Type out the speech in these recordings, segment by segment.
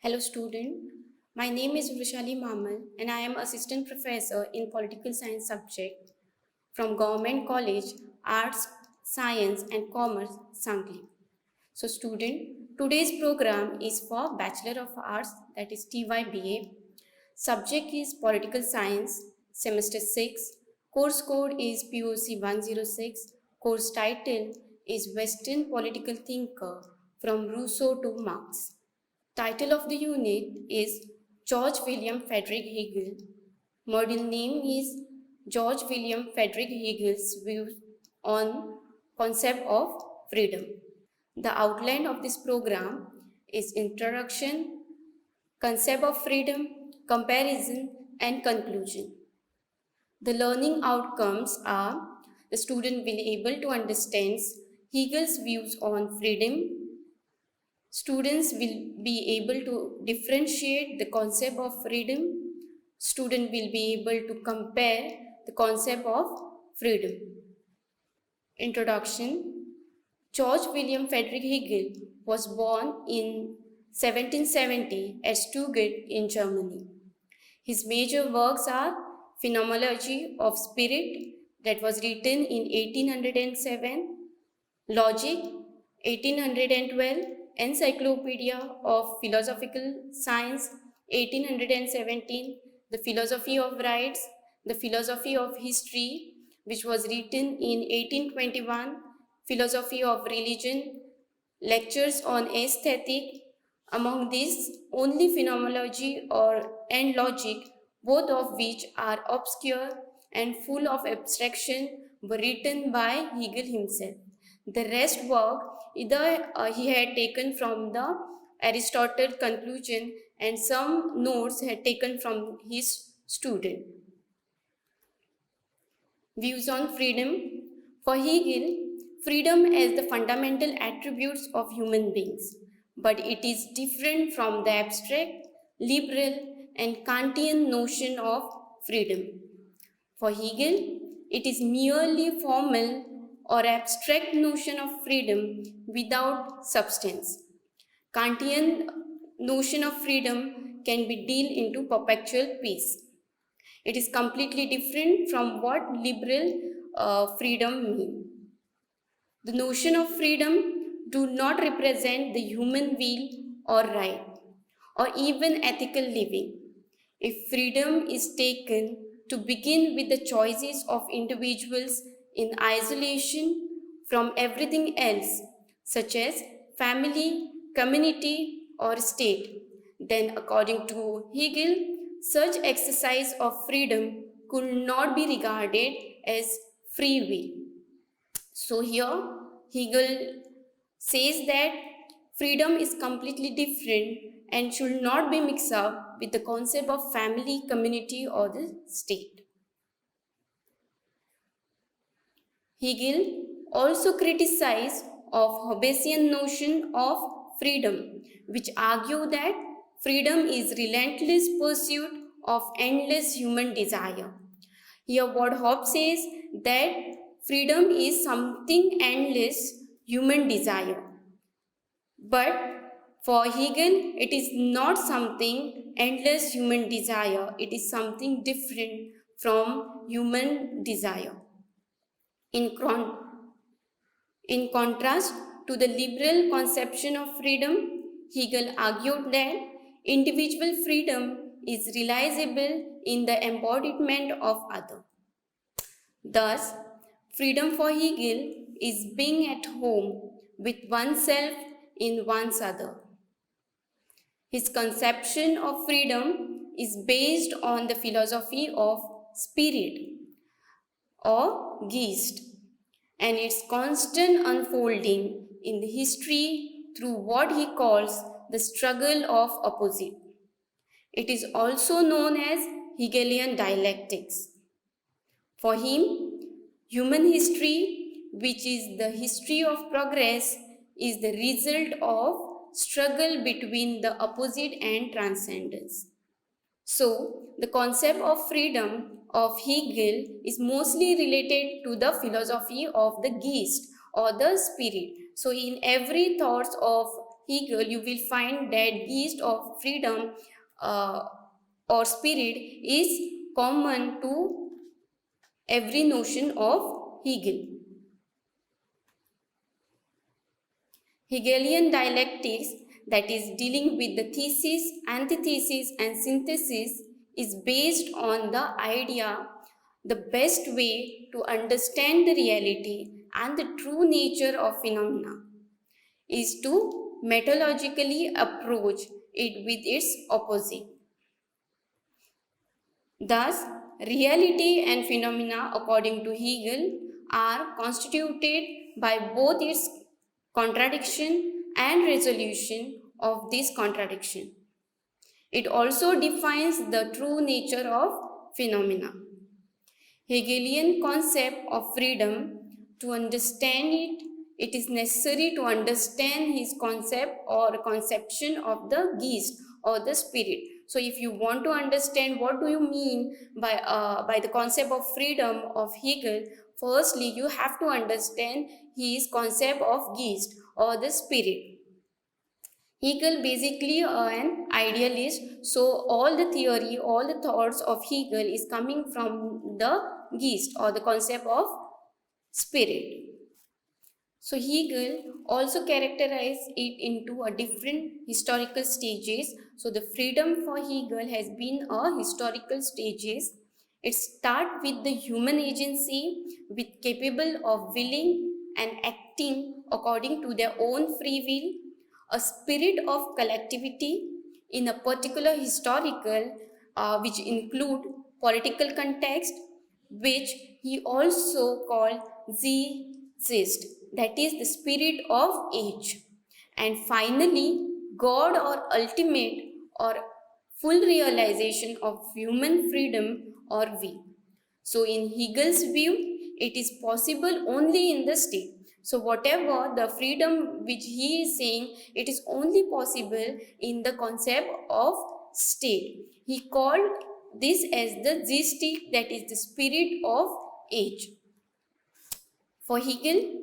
Hello student, my name is Vrishali Mamal and I am assistant professor in political science subject from Government College Arts, Science and Commerce, Sangli. So student, today's program is for Bachelor of Arts, that is TYBA. Subject is Political Science, Semester 6. Course code is POC 106. Course title is Western Political Thinker from Rousseau to Marx. Title of the unit is George William Frederick Hegel. Module name is George William Frederick Hegel's views on concept of freedom. The outline of this program is introduction, concept of freedom, comparison and conclusion. The learning outcomes are the student will be able to understand Hegel's views on freedom. Students will be able to differentiate the concept of freedom. Student will be able to compare the concept of freedom. Introduction. George William Friedrich Hegel was born in 1770 at Stuttgart in Germany. His major works are Phenomenology of Spirit, that was written in 1807, Logic, 1812, Encyclopedia of Philosophical Science, 1817, The Philosophy of Rights, The Philosophy of History, which was written in 1821, Philosophy of Religion, Lectures on Aesthetic. Among these, only Phenomenology and Logic, both of which are obscure and full of abstraction, were written by Hegel himself. The rest work either he had taken from the Aristotle conclusion and some notes had taken from his student. Views on freedom. For Hegel, freedom is the fundamental attributes of human beings, but it is different from the abstract, liberal and Kantian notion of freedom. For Hegel, it is merely formal or abstract notion of freedom without substance. Kantian notion of freedom can be dealt into perpetual peace. It is completely different from what liberal freedom means. The notion of freedom do not represent the human will or right or even ethical living. If freedom is taken to begin with the choices of individuals in isolation from everything else, such as family, community, or state, then according to Hegel, such exercise of freedom could not be regarded as free will. So here Hegel says that freedom is completely different and should not be mixed up with the concept of family, community or the state. Hegel also criticized of Hobbesian notion of freedom, which argue that freedom is relentless pursuit of endless human desire. Here what Hobbes says that freedom is something endless human desire. But for Hegel, it is not something endless human desire. It is something different from human desire. In contrast to the liberal conception of freedom, Hegel argued that individual freedom is realizable in the embodiment of other. Thus, freedom for Hegel is being at home with oneself in one's other. His conception of freedom is based on the philosophy of spirit or Geist and its constant unfolding in the history through what he calls the struggle of opposite. It is also known as Hegelian dialectics. For him, human history, which is the history of progress, is the result of struggle between the opposite and transcendence. So, the concept of freedom of Hegel is mostly related to the philosophy of the Geist or the spirit. So, in every thoughts of Hegel, you will find that Geist of freedom or spirit is common to every notion of Hegel. Hegelian dialectics, that is dealing with the thesis, antithesis and synthesis, is based on the idea the best way to understand the reality and the true nature of phenomena is to methodologically approach it with its opposite. Thus, reality and phenomena, according to Hegel, are constituted by both its contradiction and resolution of this contradiction. It also defines the true nature of phenomena. Hegelian concept of freedom, to understand it, it is necessary to understand his concept or conception of the Geist or the spirit. So if you want to understand what do you mean by the concept of freedom of Hegel, firstly you have to understand his concept of Geist or the spirit. Hegel basically an idealist, so all the theory, all the thoughts of Hegel is coming from the Geist or the concept of spirit. So Hegel also characterized it into a different historical stages. So the freedom for Hegel has been a historical stages. It starts with the human agency, with capable of willing and acting according to their own free will, a spirit of collectivity in a particular historical, which include political context, which he also called Zeitgeist, that is the spirit of age. And finally, God or ultimate or full realization of human freedom or will. So in Hegel's view, it is possible only in the state. So whatever the freedom which he is saying, it is only possible in the concept of state. He called this as the Zeistik, that is the spirit of age. For Hegel,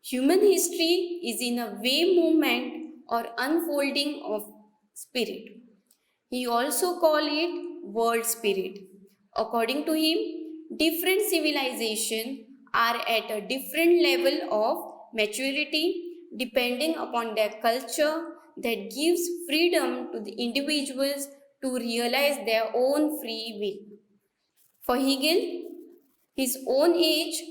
human history is in a way movement or unfolding of spirit. He also called it world spirit. According to him, different civilizations are at a different level of maturity depending upon their culture that gives freedom to the individuals to realize their own free will. For Hegel, his own age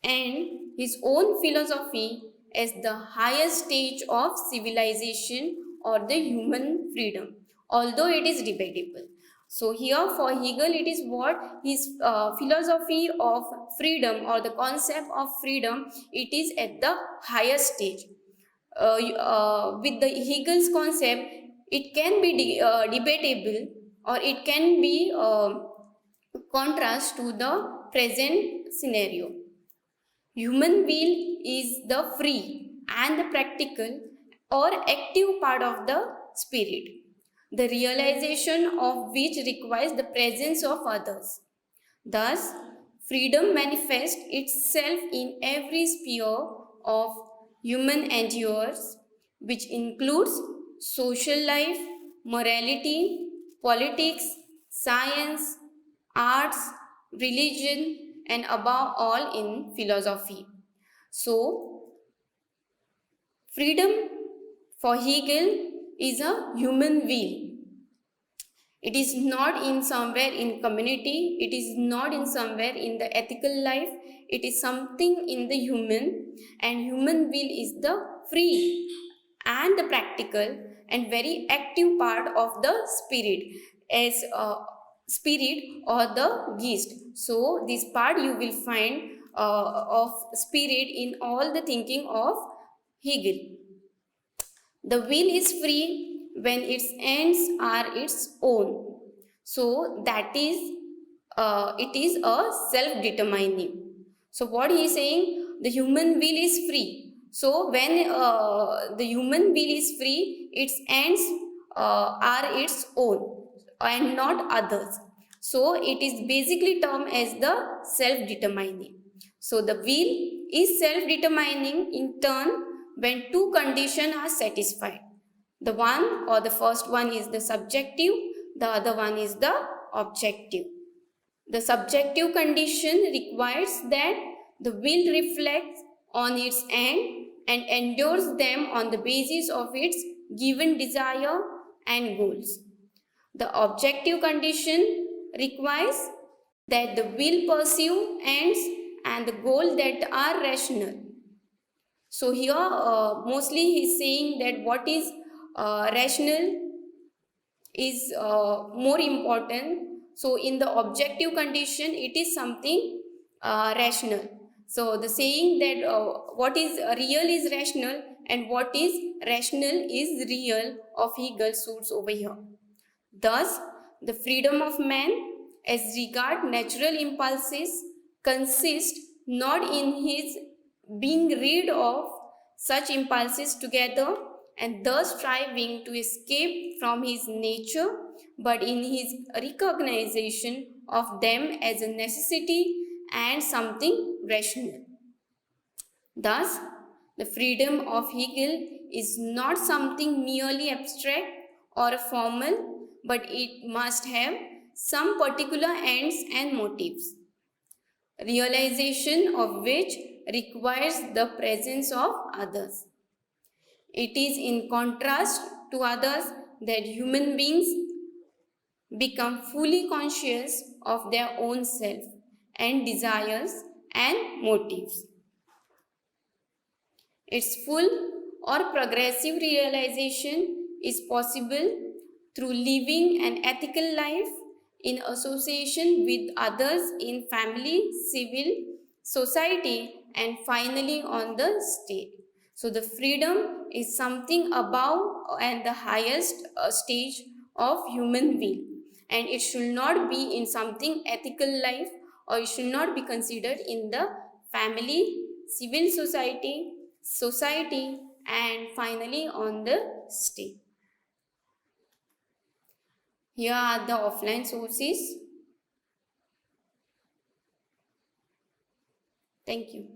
and his own philosophy as the highest stage of civilization or the human freedom, although it is debatable. So here for Hegel, it is what his philosophy of freedom or the concept of freedom, it is at the highest stage. With the Hegel's concept, it can be debatable or it can be contrast to the present scenario. Human will is the free and the practical or active part of the spirit, the realization of which requires the presence of others. Thus, freedom manifests itself in every sphere of human endeavors, which includes social life, morality, politics, science, arts, religion, and above all in philosophy. So, freedom for Hegel is a human will. It is not in somewhere in community, it is not in somewhere in the ethical life, it is something in the human, and human will is the free and the practical and very active part of the spirit as spirit or the Geist. So this part you will find of spirit in all the thinking of Hegel. The will is free when its ends are its own. So that is, it is a self-determining. So what he is saying, the human will is free. So when the human will is free, its ends are its own and not others. So it is basically termed as the self-determining. So the will is self-determining in turn when two conditions are satisfied. The one or the first one is the subjective, the other one is the objective. The subjective condition requires that the will reflects on its end and endures them on the basis of its given desire and goals. The objective condition requires that the will pursue ends and the goal that are rational. So here mostly he is saying that what is rational is more important. So in the objective condition it is something rational. So the saying that what is real is rational and what is rational is real of Hegel suits over here. Thus, the freedom of man as regard natural impulses consists not in his being rid of such impulses together and thus striving to escape from his nature, but in his recognition of them as a necessity and something rational. Thus, the freedom of Hegel is not something merely abstract or formal, but it must have some particular ends and motives, realization of which requires the presence of others. It is in contrast to others that human beings become fully conscious of their own self and desires and motives. Its full or progressive realization is possible through living an ethical life in association with others in family, civil society, and finally on the state. So the freedom is something above and the highest stage of human will, and it should not be in something ethical life, or it should not be considered in the family, civil society, and finally on the state. Here are the offline sources. Thank you.